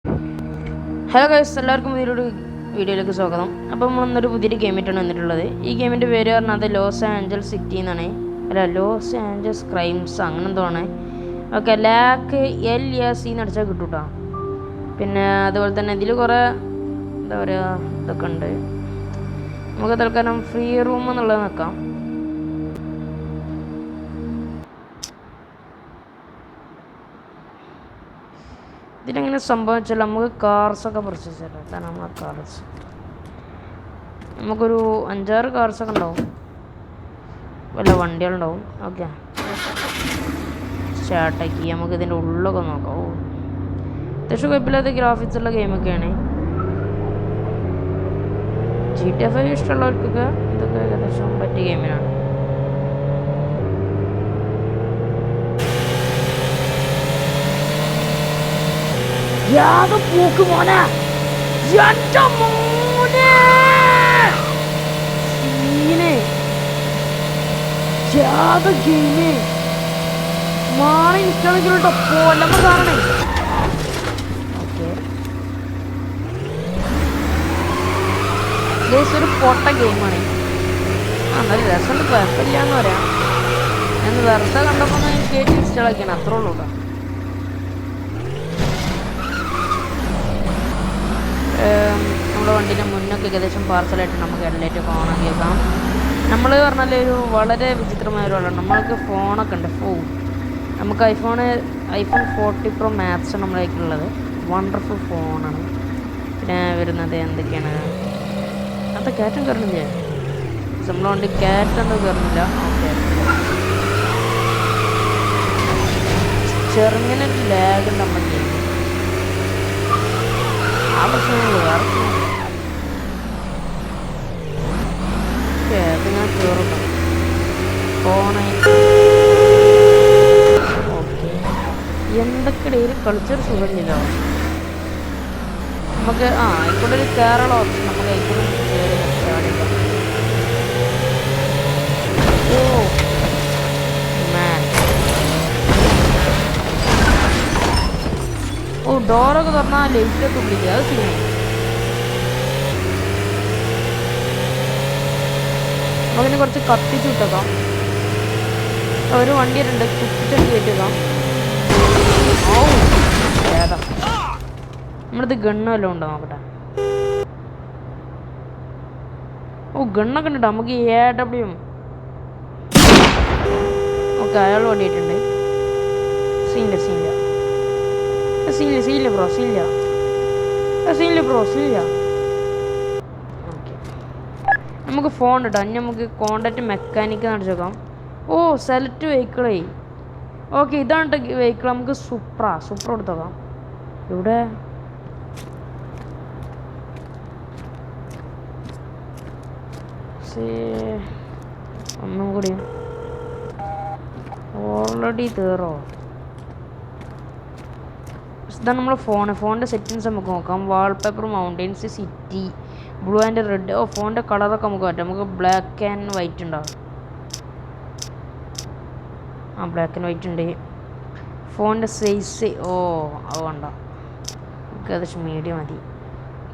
Hello guys, എല്ലാവർക്കും പുതിയൊരു വീഡിയോയിലേക്ക് സ്വാഗതം. അപ്പോൾ നമ്മളൊന്നൊരു പുതിയൊരു ഗെയിമിട്ടാണ് വന്നിട്ടുള്ളത്. ഈ ഗെയിമിൻ്റെ പേര് പറഞ്ഞത് ലോസ് ആഞ്ചൽസ് സിറ്റി എന്നാണ്. അല്ല, ലോസ് ആഞ്ചൽസ് ക്രൈംസ് അങ്ങനെ എന്തോ ആണ്. ഓക്കെ, ലാക്ക് LAC എന്ന് അടിച്ചാൽ കിട്ടും കേട്ടോ. പിന്നെ അതുപോലെ തന്നെ ഇതിൽ കുറേ എന്താ പറയുക ഇതൊക്കെ ഉണ്ട്. നമുക്ക് തൽക്കാലം ഫ്രീ റൂം എന്നുള്ളത് നോക്കാം. ഇതിലെങ്ങനെ സംഭവിച്ചാൽ നമുക്ക് കാർസൊക്കെ പർച്ചേസ് ചെയ്യാം. അതാണ് നമ്മളെ കാർസ്. നമുക്കൊരു 5-6 കാർസൊക്കെ ഉണ്ടാവും, വല്ല വണ്ടികളുണ്ടാവും. ഓക്കെ, സ്റ്റാർട്ടാക്കി നമുക്ക് ഇതിൻ്റെ ഉള്ളൊക്കെ നോക്കാം. അത്യാവശ്യം കുഴപ്പമില്ലാത്ത ഗ്രാഫിക്സ് ഉള്ള ഗെയിമൊക്കെയാണ്. GTA 5 ഇഷ്ടമുള്ളവർക്കൊക്കെ ഇതൊക്കെ ഏകദേശം പറ്റിയ ഗെയിമിനാണ്. പോക്ക് മോനെ, ഒരു പൊട്ട ഗെയിമാണ്. നല്ല രസമുണ്ട്, കുഴപ്പമില്ല എന്ന് പറയാം. ഞാൻ വെറുതെ കണ്ടപ്പോൾ എനിക്ക് ഇൻസ്റ്റാൾ ആക്കിയാണ്, അത്രേ ഉള്ളൂ കേട്ടോ. നമ്മുടെ വണ്ടീൻ്റെ മുന്നൊക്കെ ഏകദേശം പാർസലായിട്ട് നമുക്ക് ഹെഡ്ലൈറ്റൊക്കെ ഓണാക്കി വെക്കാം. നമ്മൾ പറഞ്ഞാൽ ഒരു വളരെ വിചിത്രമായ ഒരു ആളാണ്. നമ്മൾക്ക് ഫോണൊക്കെ ഉണ്ട്. നമുക്ക് ഐഫോൺ 40 Pro Max നമ്മുടെ കയ്യിലുള്ളത്. വണ്ടർഫുൾ ഫോണാണ്. പിന്നെ വരുന്നത് എന്തൊക്കെയാണ്, അത് കയറ്റം കയറുന്നില്ലേ? നമ്മളെ വണ്ടി കയറ്റൊന്നും കയറുന്നില്ല. ഓക്കെ, ചെറുങ്ങനെ ഒരു ലാഗ് ഉണ്ട് നമ്മുടെ ഗെയിം. ആ പ്രശ്നമുള്ളൂ, വേറെ ഞാൻ കയറുന്നു ഫോണെ. ഓക്കെ, എന്തൊക്കെ ഡെയിലി കളിച്ചൊരു സുഖമില്ലല്ലോ നമുക്ക്. ആയിക്കൂടെ ഒരു കയറുള്ള ഓപ്ഷൻ നമുക്ക് ആയിക്കൂടെ കയറി. ഡോറൊക്കെ തുറന്നാൽ ലൈറ്റൊക്കെ ഉള്ളില്ല, അത് സീനായി. നമുക്കിനെ കുറച്ച് കത്തിച്ച് വിട്ടേക്കാം. ഒരു വണ്ടിയുണ്ട്, കുത്തിച്ചട്ടി കയറ്റിയേക്കാം. ഏതാ നമ്മളിത് ഗണ്ണ് വല്ലതും ഉണ്ടോ നോക്കട്ടെ. ഗണ്ണൊക്കെ ഉണ്ട്. നമുക്ക് AW. ഓക്കെ, അയാൾ ഓടിയിട്ടുണ്ട്. സീനില്ല ബ്രോ. ഓക്കെ, നമുക്ക് ഫോൺ ഇടാം. നമുക്ക് കോണ്ടാക്ട് മെക്കാനിക്ക് നടച്ചേക്കാം. സെലക്ട് വെഹിക്കിളേ. ഓക്കെ, ഇതാണ് വെഹിക്കിൾ. നമുക്ക് സൂപ്ര എടുത്തേക്കാം. ഇവിടെ ഒന്നും കൂടി ഓൾറെഡി തീറോ. ഇതാണ് നമ്മളെ ഫോണിൻ്റെ സെറ്റിങ്സ് നമുക്ക് നോക്കാം. Wallpaper, mountains, city, blue and red. ഫോണിൻ്റെ കളറൊക്കെ നമുക്ക് മാറ്റാം. നമുക്ക് ബ്ലാക്ക് ആൻഡ് വൈറ്റ് ഉണ്ടാവും. ബ്ലാക്ക് ആൻഡ് വൈറ്റ് ഉണ്ട്. ഫോണിൻ്റെ സൈസ് അത് വേണ്ട, നമുക്ക് ഏകദേശം മീഡിയം മതി.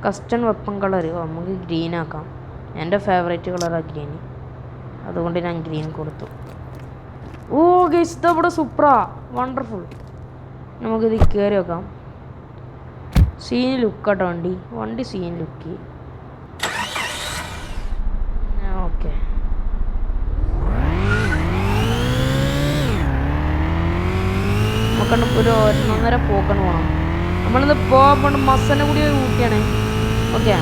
കസ്റ്റം വെപ്പൺ കളർ നമുക്ക് ഗ്രീൻ ആക്കാം. എൻ്റെ ഫേവറേറ്റ് കളറാണ് ഗ്രീൻ, അതുകൊണ്ട് ഞാൻ ഗ്രീൻ കൊടുത്തു. ഗൈസ്, ഇതവിടെ സൂപ്പറാ, വണ്ടർഫുൾ. നമുക്കിത് കയറി വെക്കാം. സീൻ ലുക്കാട്ടോ വണ്ടി സീൻ ലുക്ക്. ഓക്കെ, നമുക്കണ്ട് ഒരു 1.5 പോക്കണ് പോകണം. നമ്മളിത് പോകാൻ മസനെ കൂടി ഊട്ടിയാണ്. ഓക്കെ,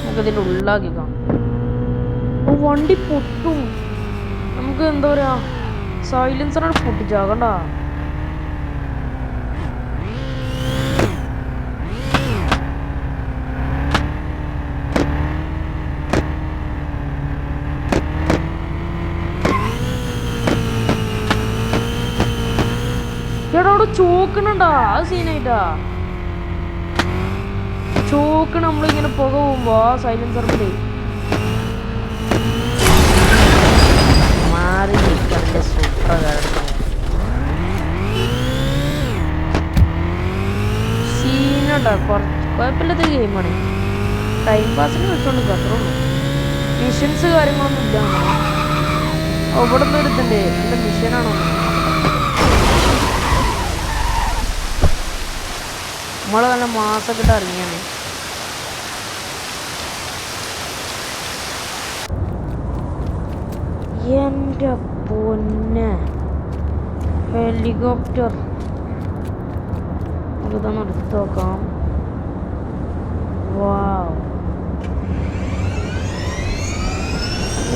നമുക്കിതിൻ്റെ ഉള്ളാക്കിക്കാം. വണ്ടി പൊട്ടും. നമുക്ക് എന്താ പറയാ, സൈലൻസറാണ് പൊട്ടിച്ചാകണ്ട. ചേട്ടാ, അവിടെ ചോക്കണുണ്ടാ, അത് സീനായിട്ടാ. ചോക്ക് നമ്മളിങ്ങനെ പുക പോകുമ്പോ സൈലൻസറിൻ്റെ മാറി നിൽക്കണം. നല്ലത് ഗെയിമാണ്. ടൈം പാസിന് കളിച്ചോണ്ട് അത്രേ ഉള്ളൂ. മിഷൻസ് കാര്യങ്ങളൊന്നും ഇല്ല. അവിടെ നിന്ന് ഒരുത്തുണ്ട്. എന്താ മിഷനാണോ? നമ്മള് നല്ല മാസമൊക്കെ ഇട്ട് ഇറങ്ങിയാണ്. എൻ്റെ പൊന്നെ ഹെലികോപ്റ്റർ നമുക്കിതൊന്ന് എടുത്ത് നോക്കാം. വാവ്,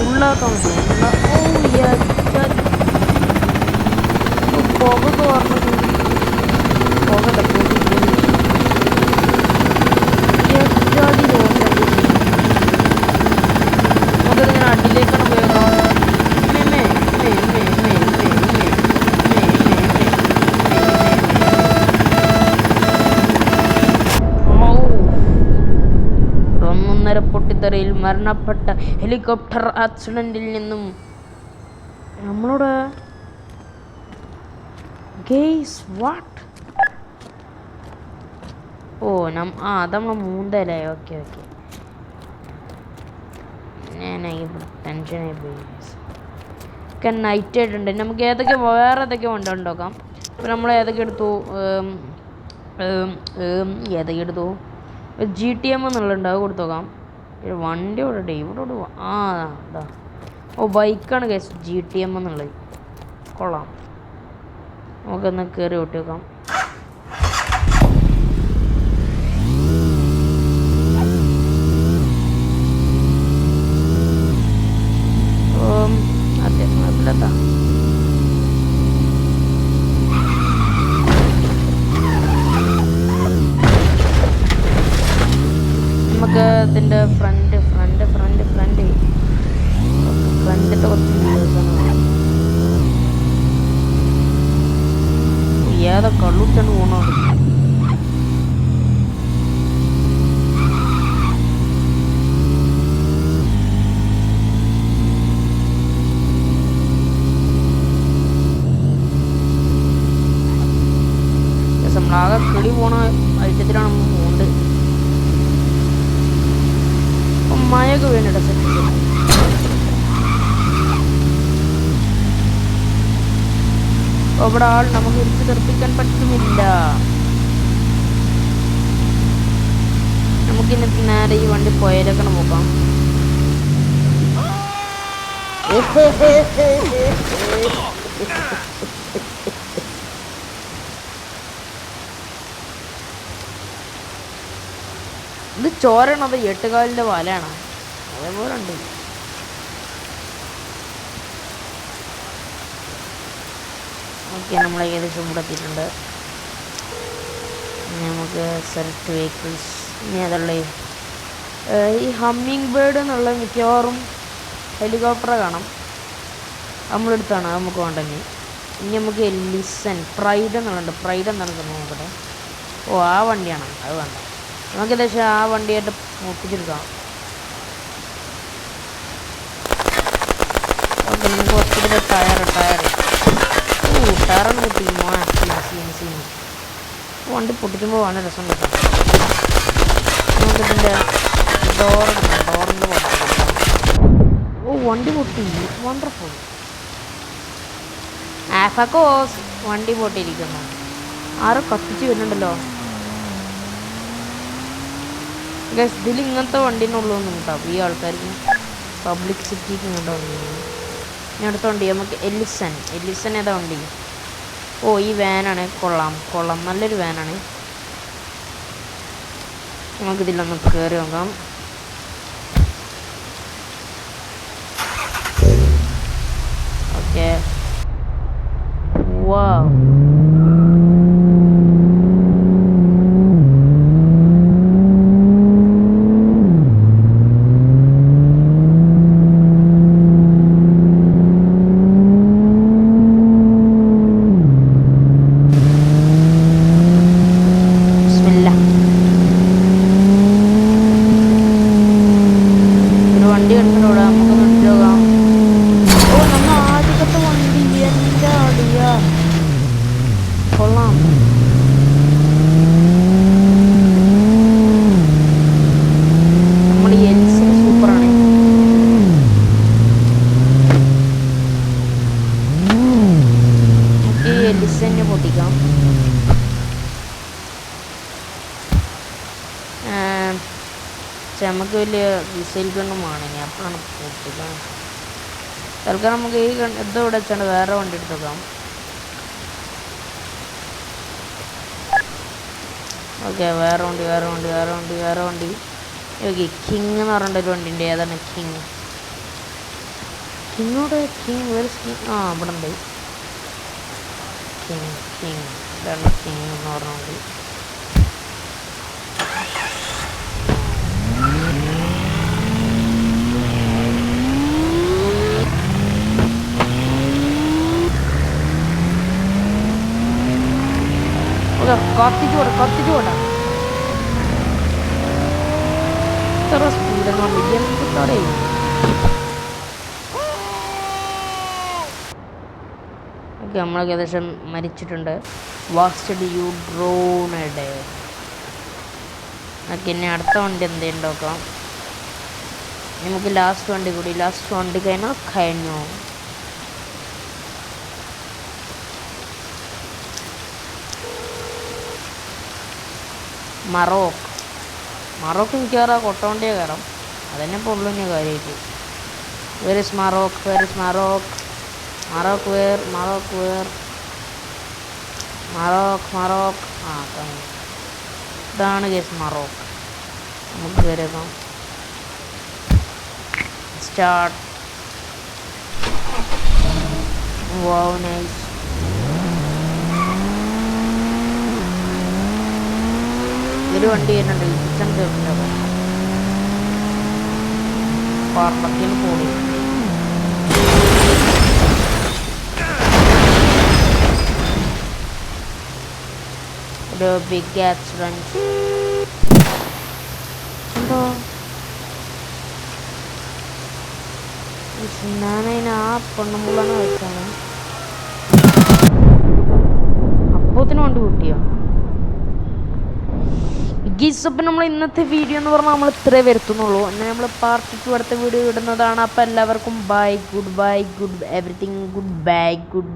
ഉള്ളാക്കാൻ പറ്റും. പുക തോർന്നു. പുകല്ല പൊടി എറ്റാടി ദോഷം. നമുക്കിതിങ്ങനെ അടിയിലേക്കാണ് പോയേക്കാം. പൊട്ടിത്തെറിയിൽ മരണപ്പെട്ട ഹെലികോപ്റ്റർ ആക്സിഡന്റിൽ നിന്നും നമ്മളോട് ഗെയ്സ് വാട്ട് അത് നമ്മളെ മൂന്തല്ലേ. ഓക്കെ ഞാനായി ടെൻഷനായി പോയി. ഒക്കെ നൈറ്റ് ആയിട്ടുണ്ട്. നമുക്ക് വേറെ ഏതൊക്കെ വണ്ടി ഉണ്ടാക്കാം. ഇപ്പം നമ്മൾ ഏതൊക്കെ എടുത്തു GTM എന്നുള്ളുണ്ട്. അത് കൊടുത്തു നോക്കാം. വണ്ടി ഇവിടെ ഇതാ. ബൈക്കാണ് ഗൈസ് GTM എന്നുള്ളത്. കൊള്ളാം. നമുക്കൊന്ന് കയറി ഓട്ടി നോക്കാം. അതെ അതിലെത്താ. നമുക്ക് ഇതിൻ്റെ ഫ്രണ്ടിൻ്റെ കുറച്ച് ഏതാ കള്ളുച്ചണ്ട് പോണോ. നമ്മളാകെ കിളി പോണ ഐറ്റത്തിലാണ് നമ്മൾ പോകുന്നത്. മഴയൊക്കെ വേണ്ടിട്ട് സെറ്റ് അവിടെ ആൾ നമുക്ക് ഇരിച്ച് തെറിപ്പിക്കാൻ പറ്റുമില്ല. നമുക്കിനി നേരെ ഈ വണ്ടി പോയാലൊക്കെ നോക്കാം. ഇത് ചോരണത് 8 കാലിൻ്റെ വലയാണ്. അതേപോലെ ഉണ്ട്. ഓക്കെ, നമ്മൾ ഏകദേശം ഇവിടെ എത്തിയിട്ടുണ്ട്. നമുക്ക് സെലക്ട് വെഹിക്കിൾസ്. ഇനി അതുള്ള ഈ ഹമ്മിങ് ബേർഡ് എന്നുള്ള മിക്കവാറും ഹെലികോപ്റ്റർ കാണാം. നമ്മളെടുത്താണ് അത് നമുക്ക് വേണ്ടെങ്കിൽ. ഇനി നമുക്ക് ലിസൺ പ്രൈഡ് എന്നുള്ളുണ്ട്. പ്രൈഡ് എന്താണ് നോക്കട്ടെ. ആ വണ്ടിയാണ്. അത് വേണ്ട. നമുക്ക് ഏകദേശം ആ വണ്ടിയായിട്ട് പൊട്ടിച്ചെടുക്കാം. ഓക്കെ, നമുക്ക് ഹോസ്പിറ്റലിലെ ടയറാണ് പൊട്ടി. വണ്ടി പൊട്ടിക്കുമ്പോൾ വളരെ രസം കിട്ടാം. നമുക്കിതിൻ്റെ ഡോറിൻ്റെ വണ്ടി പൊട്ടി. വണ്ടർഫുൾ. ആഫക്കോസ് വണ്ടി പൊട്ടിയിരിക്കുന്നു. ആരോ കത്തിച്ച് വരുന്നുണ്ടല്ലോ. ഗൈസ്, ഇതിൽ ഇങ്ങനത്തെ വണ്ടീനുള്ളതൊന്നും ഉണ്ടാവും ഈ ആൾക്കാർക്ക്. പബ്ലിക് സിറ്റിക്ക് ഇങ്ങോട്ട് വണ്ടി. ഇനി അടുത്ത വണ്ടി നമുക്ക് എല്ലിസൺ ഏതാ വണ്ടി? ഈ വാനാണ്. കൊള്ളാം നല്ലൊരു വാനാണ്. നമുക്കിതിലൊന്ന് കയറി നോക്കാം. ഓക്കെ, വാവ്. വണ്ടി എടുത്തിട്ടൂടെ നമുക്ക് വിട്ടുപോകാം. നമ്മൾ ആദ്യത്തെ വണ്ടി എൻ്റെ അടിയ കൊള്ളാം. എലിസ് തന്നെ പൊട്ടിക്കാം. നമുക്ക് വലിയ മിസൈൽ ഗണ്ണും വേണം, അപ്പോഴാണ് പൊട്ടിക്കാം. തൽക്കാലം നമുക്ക് ഈ ഇത് ഇവിടെ വെച്ചാണ്ട് വേറെ വണ്ടി എടുത്തേക്കാം. ഓക്കെ, വേറെ വണ്ടി. ഓക്കെ, കിങ് എന്ന് പറഞ്ഞിട്ടൊരു വണ്ടിയുണ്ട്. ഏതാണ് കിങ്? വേറെ കിങ്? ഇവിടെ ഉണ്ട് കിങ്. ഇതാണ് കിങ് എന്ന് പറഞ്ഞ വണ്ടി. കത്തിച്ചു പോട്ടെ. ഇത്ര സ്പീഡെന്ന് പറഞ്ഞിട്ട് എന്തിട്ടോടെ ഓക്കെ, നമ്മളൊക്കെ ഏകദേശം മരിച്ചിട്ടുണ്ട്. വാസ്റ്റഡ് യു ഡ്രോണഡ്. ഓക്കെ, ഇനി അടുത്ത വണ്ടി എന്തെങ്കിലും നോക്കാം. നമുക്ക് ലാസ്റ്റ് വണ്ടി കഴിഞ്ഞു. മറോക്ക് എനിക്ക് കയറാം, കൊട്ടവണ്ടിയെ കയറാം. അതന്നെ ഇപ്പോൾ ഉള്ളൂ ഞാൻ കാര്യമായിട്ട്. Where is മറോക്ക്? ഇതാണ് കേസ് മറോക്ക്. നമുക്ക് കയറിയേക്കാം. സ്റ്റാർട്ട്. വാവ്, നൈസ്. ഒരു വണ്ടി വരുന്നുണ്ട്, കിച്ചൺ തീർന്നില്ല. പാർലക്കിന് പോയി. ഒരു ബിഗ് ആക്സിഡന്റ്. എന്തോ ഞാനതിന് ആ പെണ്ണുമ്പുള്ളനെ വെച്ചാണ്. അപ്പോത്തിന് വണ്ടി കൂട്ടിയോ? അപ്പം നമ്മൾ ഇന്നത്തെ വീഡിയോ എന്ന് പറഞ്ഞാൽ നമ്മൾ ഇത്രേ വരുത്തുന്നുള്ളൂ. എന്നാൽ നമ്മൾ പാർട്ട് 2 അടുത്ത വീഡിയോ ഇടുന്നതാണ്. അപ്പോൾ എല്ലാവർക്കും bye, good bye, everything good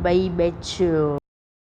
bye Bachchu.